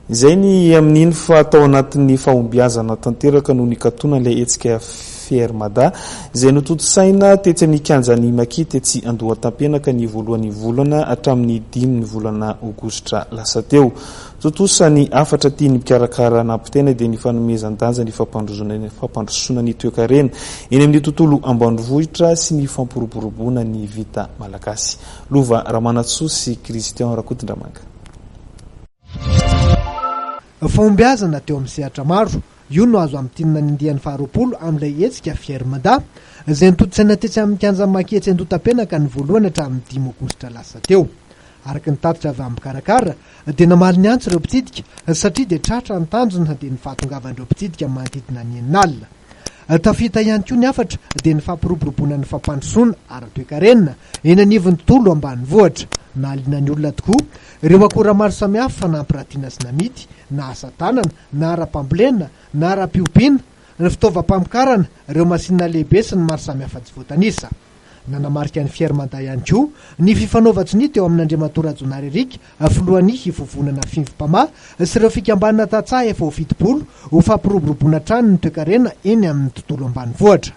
Izay ny amin'iny fa atao anatin'ny fahombiazana tanteraka no nikatona ilay hetsika Fermada izay nototosaina tetsy amin'ny kianjany Makity tsy Andohatampenaka ny voalohan'ny volana hatramin'ny 5 ny volana Aogositra lasa teo. Totosany afatra tiany mikarakara nampitena dia ny fanomezan-danja ny fampandrosoana ny toe-karena eny amin'ny tontolo ambanivohitra sy ny fampiroboroboana ny vita malagasy. Lova Ramanatsoa sy Christian Rakotondramanga. Fahombiazana teo amin'ny sehatra maro io no azo amin'tinina ny indian'ny faharoapolo amin'ilay hetsika Fermada izay nitotosaina tetsy amin'ny kianja Makety Andohatampenaka ny voalohany hatramin'ny 5 Aogositra lasa teo. Araka ny tatitra avy amin'ny karakara dia namaly ny antso ireo mpitsidika satria dia tratra ny tanjona dia ny fahatongavan'ireo mpitsidika manodidina ny enin'alina. Tafita ihany koa ny afatra dia ny fampiroboroboana ny fampandrosoana ara-toe-karena eny anivon'ny tontolo ambanivohitra. Nahaliana ny olona tokoa ireo akora maro samihafa na ampiratiana sy namity na asa tanana na ara-pambolena na ara-piompiana ny fitaovam-pamokarana ireo masinina lehibe sy ny maro samihafa tsy voatanisa. Nanamarika ny Fermada ihany koa ny fifanaova-tsinita teo amin'ny Andriamatora Rajonaririka filohan'ny hivovonana fimfim-pamaha sy ireo fikambanana tantsaha efa ho fitopolo ho fampiroboroboana trano ny toe-karena eny amin'ny tontolo ambanivohitra.